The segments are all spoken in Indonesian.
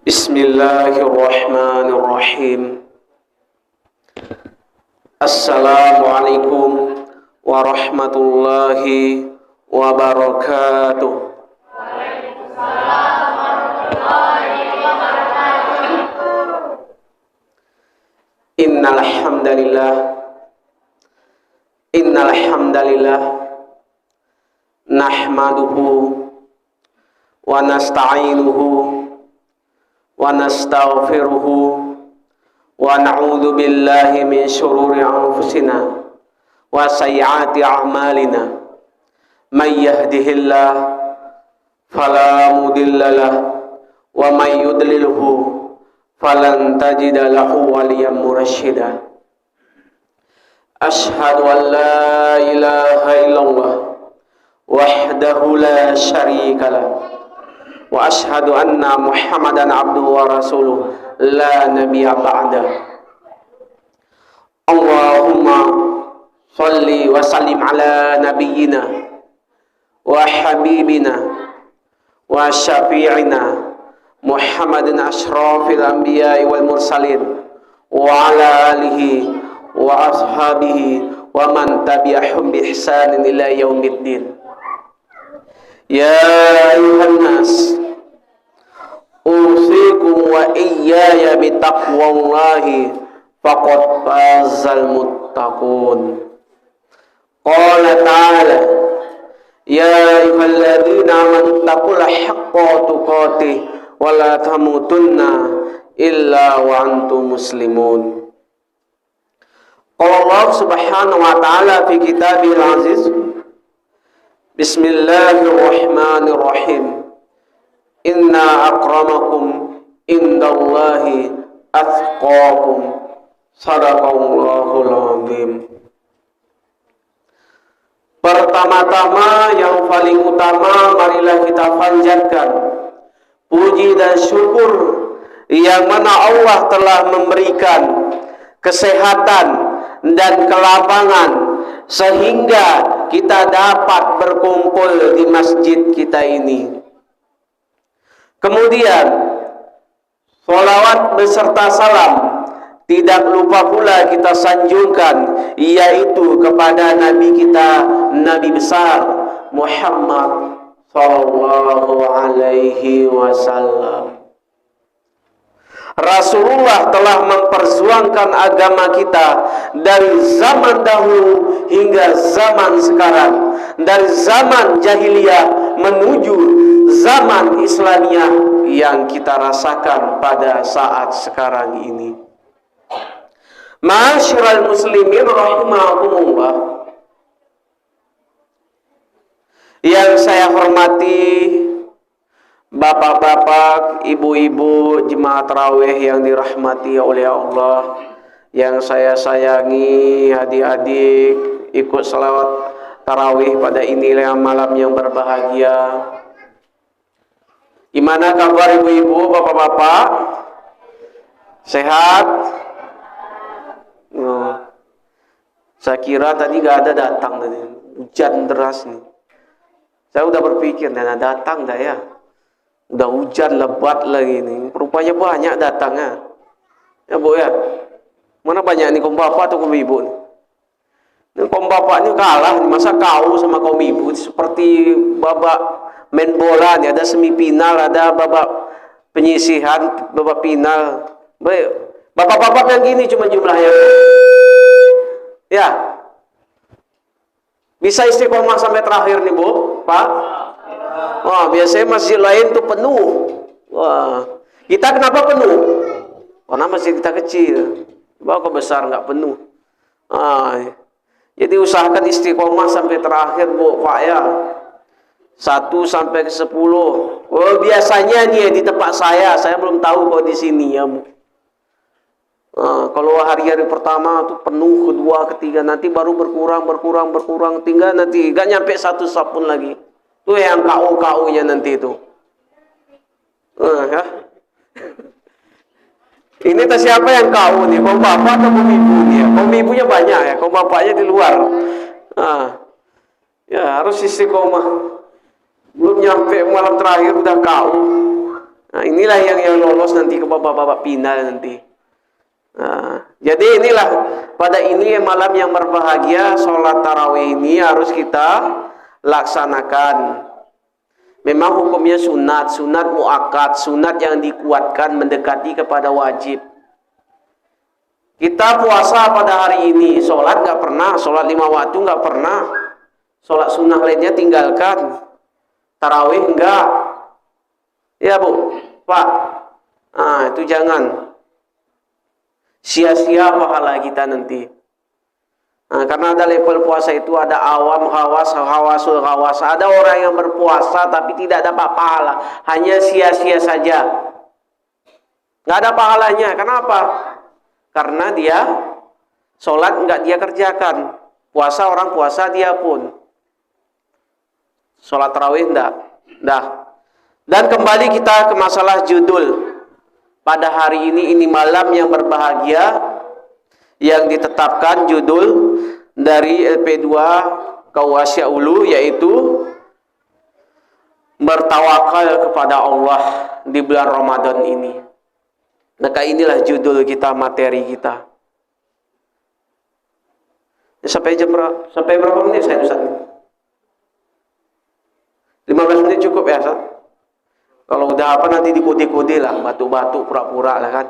Bismillahirrahmanirrahim. Assalamualaikum warahmatullahi wabarakatuh. Waalaikumsalam warahmatullahi wabarakatuh. Innal hamdalillah nahmaduhu wa nasta'inuhu wa nastaghfiruhu wa na'udzu billahi min syururi anfusina wa sayyiati a'malina. May yahdihillah fala mudhillalah wa may yudlilhu falan tajida lahu waliyyan mursyida. Asyhadu an la ilaha illallah wahdahu la syarikalah wa asyhadu anna Muhammadan abduhu wa rasuluh la nabiyya ba'dah. Allahumma shalli wa sallim ala nabiyyina wa habibina wa syafi'ina Muhammadin asyrafil anbiya'i wal mursalin wa ala alihi wa ashabihi wa man tabi'ahum bi ihsanin ila yaumiddin. Ya ayuhan nas, usikum wa iyaya bitaqwallahi faqad fazal muttaqun. Qala ta'ala, ya ayyuhalladzina amanu taqullaha haqqa tuqatih wa la tamutunna illa wa antum muslimun. Qala Allah subhanahu wa ta'ala fi kitabil aziz, Bismillahirrahmanirrahim. Inna akramakum indallahi atqakum. Sadaqallahul azim. Pertama-tama yang paling utama, marilah kita panjatkan puji dan syukur yang mana Allah telah memberikan kesehatan dan kelapangan sehingga kita dapat berkumpul di masjid kita ini. Kemudian sholawat beserta salam tidak lupa pula kita sanjungkan, yaitu kepada Nabi kita, Nabi besar Muhammad sallallahu alaihi wasallam. Rasulullah telah memperjuangkan agama kita dari zaman dahulu hingga zaman sekarang, dari zaman jahiliyah menuju zaman Islamiyah yang kita rasakan pada saat sekarang ini. Ma'asyiral muslimin rahimakumullah, yang saya hormati bapak-bapak, ibu-ibu, jemaah tarawih yang dirahmati oleh Allah, yang saya sayangi, adik-adik ikut selawat tarawih pada inilah malam yang berbahagia. Gimana kabar ibu-ibu, bapak-bapak? Sehat? Saya kira tadi gak ada datang tadi, hujan deras nih. Saya udah berpikir, nah datang dah ya. Udah hujan lebat lagi nih. Rupanya banyak datangnya. Ya bu ya. Mana banyak nih kaum bapak atau kaum ibu nih? Ini kaum bapak ini kalah. Masa kau sama kaum ibu seperti babak main bola nih. Ada semifinal, ada babak penyisihan, babak final. Baik. Bapak-bapak yang gini cuma jumlahnya. Ya. Bisa istiqomah sampai terakhir nih bu, Pak. Wah, biasanya masjid lain tuh penuh. Wah, kita kenapa penuh? Karena masjid kita kecil. Bawa ke besar nggak penuh. Jadi usahakan istiqomah sampai terakhir, Bu, Pak ya. 1 sampai ke 10. Oh, biasanya nih di tempat saya belum tahu kok di sini ya, Bu. Kalau hari-hari pertama tuh penuh, kedua, ketiga, nanti baru berkurang, tinggal nanti nggak nyampe 1 saf pun lagi. Tuh yang KU-KU-nya nanti itu. Ya. Ini tas siapa yang KU nih? Kaum bapak atau kaum ibu nih? Kaum ibunya banyak ya, kaum bapaknya di luar. Ya harus istiqomah. Belum nyampe malam terakhir udah KU. Nah, inilah yang lolos nanti ke babak final nanti. Nah, jadi inilah pada ini malam yang berbahagia, sholat tarawih ini harus kita laksanakan. Memang hukumnya sunat, sunat muakkad, sunat yang dikuatkan mendekati kepada wajib. Kita puasa pada hari ini, sholat nggak pernah, sholat 5 waktu nggak pernah, sholat sunnah lainnya tinggalkan, tarawih enggak, ya Bu, Pak, nah itu jangan. Sia-sia pahala kita nanti. Nah, karena ada level puasa itu ada awam, hawasul hawas. Ada orang yang berpuasa tapi tidak dapat pahala, hanya sia-sia saja. Nggak ada pahalanya. Kenapa? Karena dia sholat nggak dia kerjakan. Puasa orang puasa dia pun. Sholat tarawih enggak. Dah. Dan kembali kita ke masalah judul. Pada hari ini malam yang berbahagia yang ditetapkan judul dari LP2 Kawasya Ulu, yaitu bertawakal kepada Allah di bulan Ramadan ini. Maka inilah judul kita, materi kita. Sampai berapa menit saya Ustaz? 15 menit cukup ya Ustaz? Kalau udah apa nanti dikode-kode lah, batu-batu pura-pura lah kan.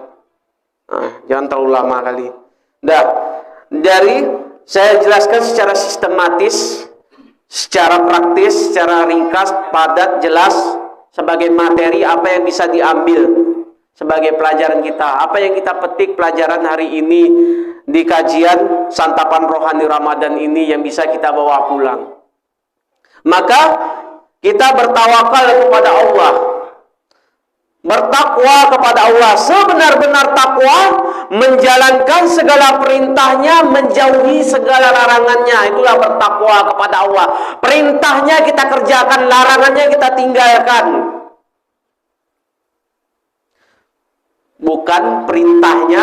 Nah, jangan terlalu lama kali. Dah, dari saya jelaskan secara sistematis, secara praktis, secara ringkas, padat, jelas, sebagai materi apa yang bisa diambil sebagai pelajaran kita. Apa yang kita petik pelajaran hari ini di kajian santapan rohani Ramadan ini yang bisa kita bawa pulang. Maka kita bertawakal kepada Allah. Bertakwa kepada Allah, sebenar-benar takwa, menjalankan segala perintahnya, menjauhi segala larangannya. Itulah bertakwa kepada Allah. Perintahnya kita kerjakan, larangannya kita tinggalkan. Bukan perintahnya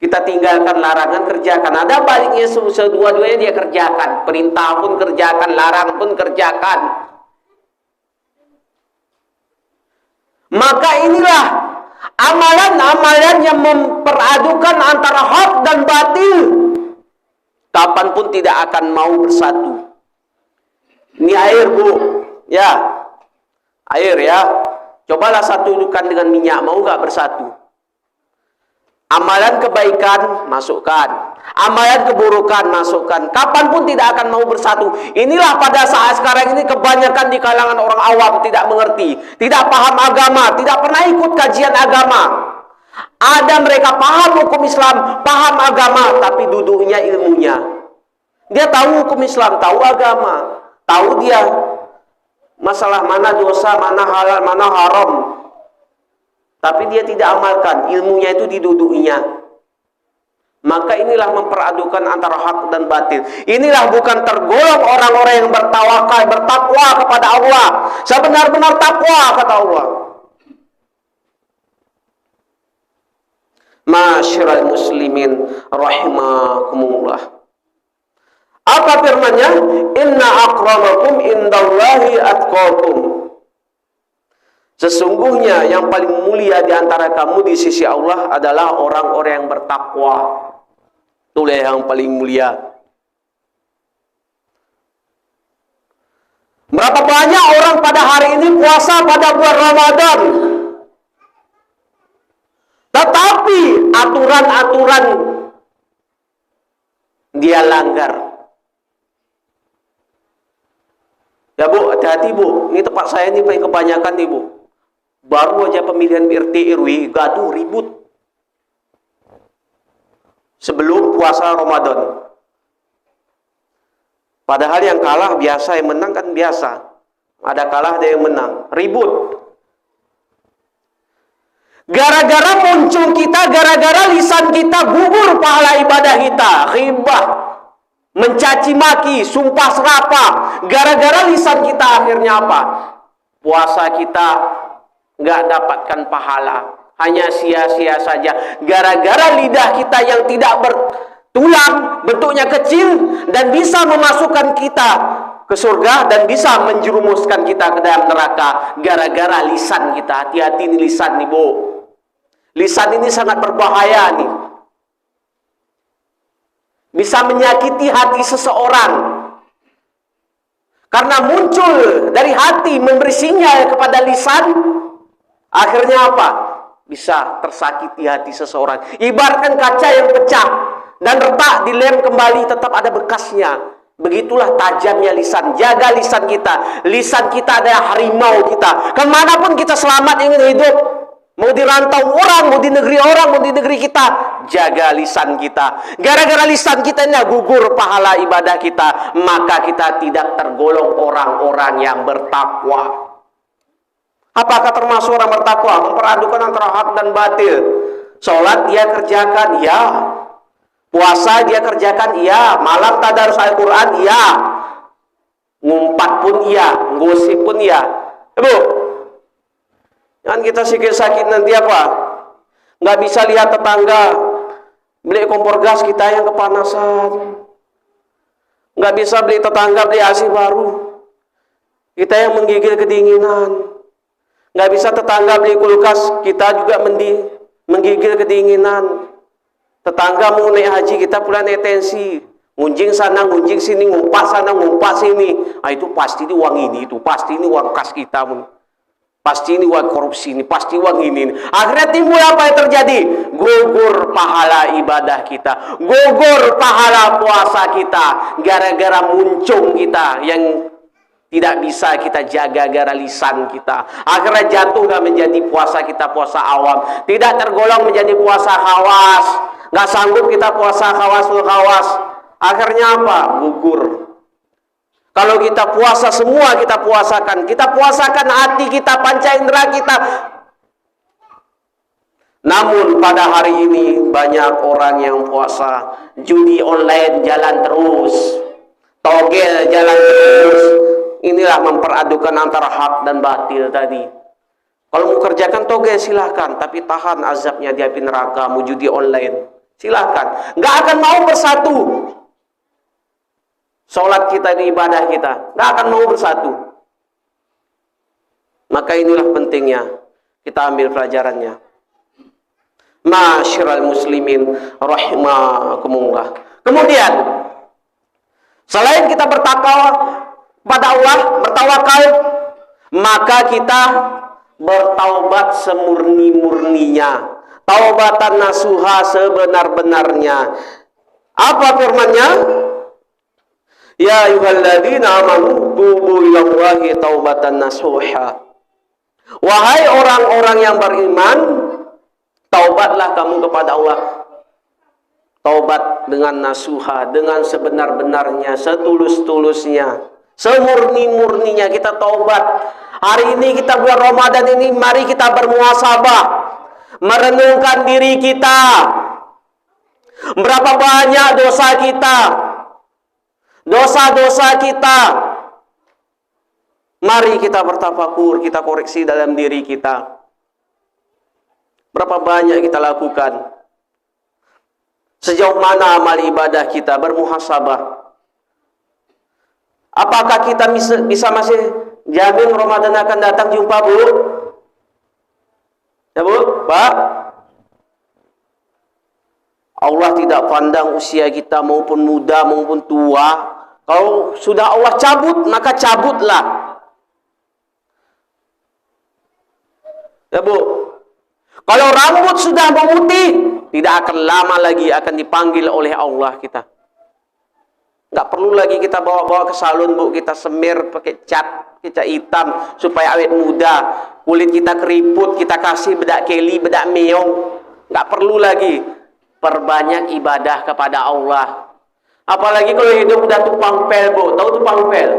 kita tinggalkan, larangan kerjakan. Ada baliknya, dua-duanya dia kerjakan. Perintah pun kerjakan, larangan pun kerjakan. Maka inilah amalan-amalan yang memperadukan antara hak dan batil. Kapanpun tidak akan mau bersatu. Ini air Bu, ya, air ya. Cobalah satukan dengan minyak, mau gak bersatu? Amalan kebaikan masukkan, amalan keburukan masukkan. Kapanpun tidak akan mau bersatu. Inilah pada saat sekarang ini kebanyakan di kalangan orang awam tidak mengerti, tidak paham agama, tidak pernah ikut kajian agama. Ada mereka paham hukum Islam, paham agama, tapi duduknya ilmunya. Dia tahu hukum Islam, tahu agama, tahu dia masalah mana dosa, mana halal, mana haram. Tapi dia tidak amalkan, ilmunya itu didudukinya. Maka inilah memperadukan antara hak dan batil. Inilah bukan tergolong orang-orang yang bertawakal, bertakwa kepada Allah. Sebenar-benar takwa kata Allah. Ma'asyiral muslimin rahimakumullah. Apa firman-Nya? Inna akramakum indallahi atqakum. Sesungguhnya yang paling mulia di antara kamu di sisi Allah adalah orang-orang yang bertakwa. Itulah yang paling mulia. Berapa banyak orang pada hari ini puasa pada bulan Ramadan, tetapi aturan-aturan dia langgar. Ya Bu, hati-hati Bu. Ini tempat saya ini paling kebanyakan nih Bu. Baru aja pemilihan RT RW gaduh ribut sebelum puasa Ramadan. Padahal yang kalah biasa, yang menang kan biasa. Ada kalah, ada yang menang. Ribut. Gara-gara muncul kita, gara-gara lisan kita gugur pahala ibadah kita. Ghibah, mencaci maki, sumpah serapah. Gara-gara lisan kita akhirnya apa? Puasa kita nggak dapatkan pahala, hanya sia-sia saja. Gara-gara lidah kita yang tidak bertulang, bentuknya kecil dan bisa memasukkan kita ke surga dan bisa menjerumuskan kita ke dalam neraka gara-gara lisan kita. Hati-hati nih lisan nih, Bu. Lisan ini sangat berbahaya nih. Bisa menyakiti hati seseorang. Karena muncul dari hati memberi sinyal kepada lisan, akhirnya apa? Bisa tersakiti hati seseorang. Ibaratkan kaca yang pecah dan retak dilem kembali tetap ada bekasnya. Begitulah tajamnya lisan. Jaga lisan kita. Lisan kita adalah harimau kita. Kemanapun kita selamat ingin hidup, mau di rantau orang, mau di negeri orang, mau di negeri kita, jaga lisan kita. Gara-gara lisan kita ini gugur pahala ibadah kita, maka kita tidak tergolong orang-orang yang bertakwa. Apakah termasuk orang bertakwa? Memperadukan antara hak dan batil. Sholat dia kerjakan, ya. Puasa dia kerjakan, iya. Malam tadarus Al-Quran, iya. Ngumpat pun iya. Gosip pun iya. Ibu, jangan kita sakit nanti apa? Nggak bisa lihat tetangga beli kompor gas kita yang kepanasan. Nggak bisa beli tetangga beli AC baru. Kita yang menggigil kedinginan. Nggak bisa tetangga beli kulkas, kita juga menggigil kedinginan. Tetangga mau naik haji, kita pula naik tensi. Ngunjing sana, ngunjing sini, ngumpat sana, ngumpat sini. Ah, itu pasti ini uang ini, itu pasti ini uang kas kita. Pasti ini uang korupsi ini, pasti uang ini. Akhirnya timbul apa yang terjadi? Gugur pahala ibadah kita, gugur pahala puasa kita, gara-gara muncung kita yang tidak bisa kita jaga gara lisan kita. Akhirnya jatuhlah menjadi puasa kita puasa awam. Tidak tergolong menjadi puasa khawas. Nggak sanggup kita puasa khawasul khawas. Akhirnya apa? Gugur. Kalau kita puasa semua kita puasakan. Kita puasakan hati kita, panca indera kita. Namun pada hari ini banyak orang yang puasa. Judi online jalan terus. Togel jalan terus. Inilah memperadukan antara hak dan batil tadi. Kalau mau kerjakan togel silahkan, tapi tahan azabnya di api neraka. Mau judi online silahkan. Nggak akan mau bersatu. Sholat kita ini ibadah kita, nggak akan mau bersatu. Maka inilah pentingnya kita ambil pelajarannya. Ma'asyiral muslimin rahimakumullah. Kemudian selain kita bertakwa pada Allah, bertawakal, maka kita bertaubat semurni-murninya. Taubatan nasuha sebenar-benarnya. Apa firman-Nya? Ya ayyuhalladzina amanu tubu ilallahi taubatan nasuha. Wahai orang-orang yang beriman, taubatlah kamu kepada Allah. Taubat dengan nasuha, dengan sebenar-benarnya, setulus-tulusnya. Semurni-murninya kita taubat. Hari ini kita bulan Ramadan ini, mari kita bermuhasabah, merenungkan diri kita. Berapa banyak dosa kita, dosa-dosa kita. Mari kita bertafakur, kita koreksi dalam diri kita. Berapa banyak kita lakukan? Sejauh mana amal ibadah kita? Bermuhasabah. Apakah kita bisa masih jamin Ramadan akan datang? Jumpa, Bu? Ya, Bu? Pak? Allah tidak pandang usia kita maupun muda maupun tua. Kalau sudah Allah cabut, maka cabutlah. Ya, Bu? Kalau rambut sudah memutih, tidak akan lama lagi akan dipanggil oleh Allah kita. Nggak perlu lagi kita bawa-bawa ke salon, Bu. Kita semir pakai cat hitam supaya awet muda. Kulit kita keriput, kita kasih bedak keli, bedak meong. Nggak perlu lagi. Perbanyak ibadah kepada Allah. Apalagi kalau hidup udah tupang pel, Bu. Tahu tupang pel?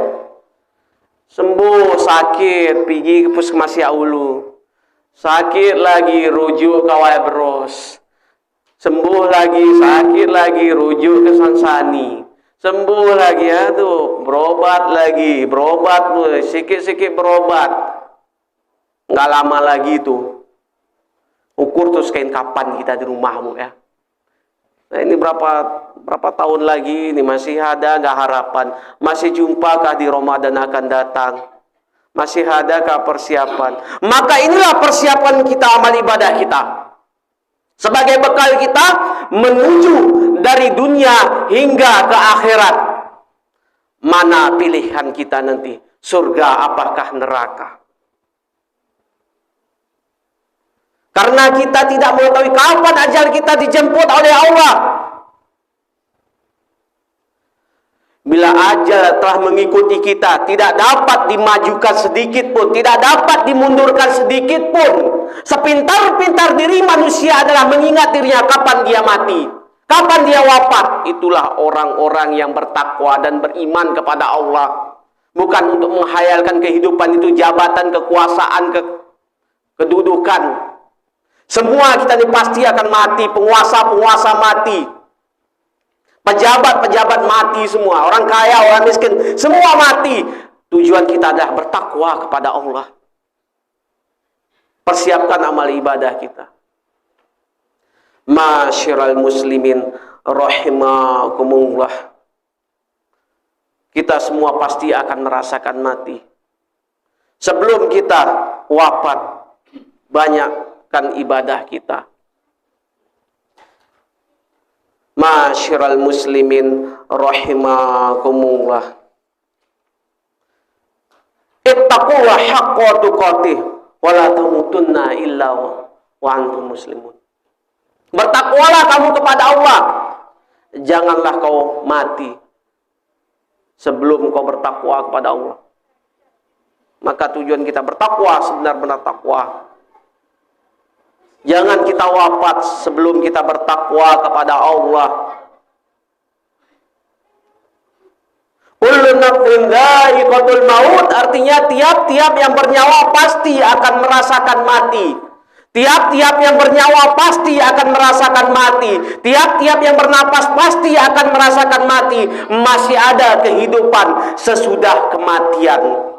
Sembuh sakit, pergi ke puskesmas Ulu. Sakit lagi, rujuk ke Walbros. Sembuh lagi, sakit lagi, rujuk ke Sansani. Sembuh lagi, aduh, berobat lagi, berobat, sikit-sikit berobat. Nggak lama lagi tuh. Ukur terus kain kapan kita di rumahmu ya. Nah, ini berapa tahun lagi ini masih ada nggak harapan? Masih jumpakah di Ramadan akan datang? Masih adakah persiapan? Maka inilah persiapan kita, amal ibadah kita, sebagai bekal kita menuju dari dunia hingga ke akhirat. Mana pilihan kita nanti? Surga apakah neraka? Karena kita tidak mengetahui kapan ajal kita dijemput oleh Allah. Bila ajal telah mengikuti kita, tidak dapat dimajukan sedikit pun, tidak dapat dimundurkan sedikit pun. Sepintar-pintar diri manusia adalah mengingat dirinya kapan dia mati, kapan dia wafat. Itulah orang-orang yang bertakwa dan beriman kepada Allah. Bukan untuk menghayalkan kehidupan itu, jabatan, kekuasaan, kedudukan. Semua kita ini pasti akan mati, penguasa-penguasa mati, pejabat-pejabat mati semua, orang kaya, orang miskin, semua mati. Tujuan kita adalah bertakwa kepada Allah. Persiapkan amal ibadah kita. Masyiral muslimin rahimakumullah. Kita semua pasti akan merasakan mati. Sebelum kita wafat, banyakkan ibadah kita. Masyiral muslimin rahimakumullah. Ittaqullah haqqa tuqatih wa la tamutunna illa wa antum muslimun. Bertakwalah kamu kepada Allah. Janganlah kau mati sebelum kau bertakwa kepada Allah. Maka tujuan kita bertakwa, sebenar-benar takwa. Jangan kita wafat sebelum kita bertakwa kepada Allah. Kullu nafsin dha'iqatul maut, artinya tiap-tiap yang bernyawa pasti akan merasakan mati. Tiap-tiap yang bernyawa pasti akan merasakan mati. Tiap-tiap yang bernapas pasti akan merasakan mati. Masih ada kehidupan sesudah kematian.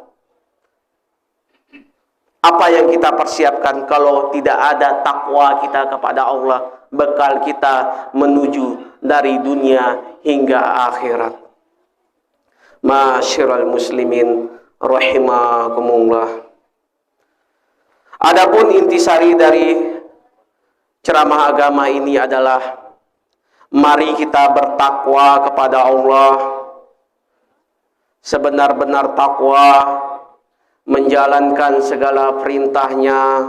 Apa yang kita persiapkan kalau tidak ada takwa kita kepada Allah? Bekal kita menuju dari dunia hingga akhirat. Masyiral muslimin rahimakumullah. Adapun intisari dari ceramah agama ini adalah mari kita bertakwa kepada Allah sebenar-benar takwa, menjalankan segala perintahnya,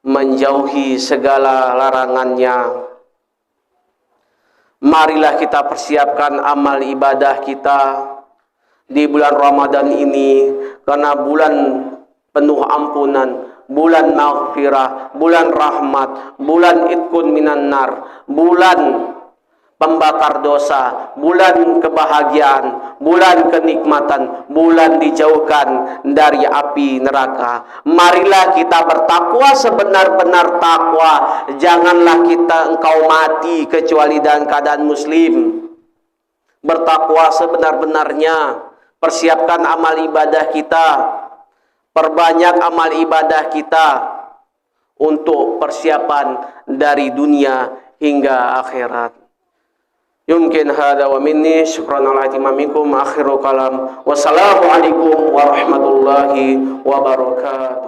menjauhi segala larangannya. Marilah kita persiapkan amal ibadah kita di bulan Ramadan ini, karena bulan penuh ampunan, bulan maghfirah, bulan rahmat, bulan itqun minan nar, bulan pembakar dosa, bulan kebahagiaan, bulan kenikmatan, bulan dijauhkan dari api neraka. Marilah kita bertakwa sebenar-benar takwa. Janganlah engkau mati kecuali dalam keadaan muslim. Bertakwa sebenar-benarnya. Persiapkan amal ibadah kita. Perbanyak amal ibadah kita untuk persiapan dari dunia hingga akhirat. Yumkin hada wa minni syukran ala ihtimamikum. Akhiru kalam. Wassalamualaikum warahmatullahi wabarakatuh.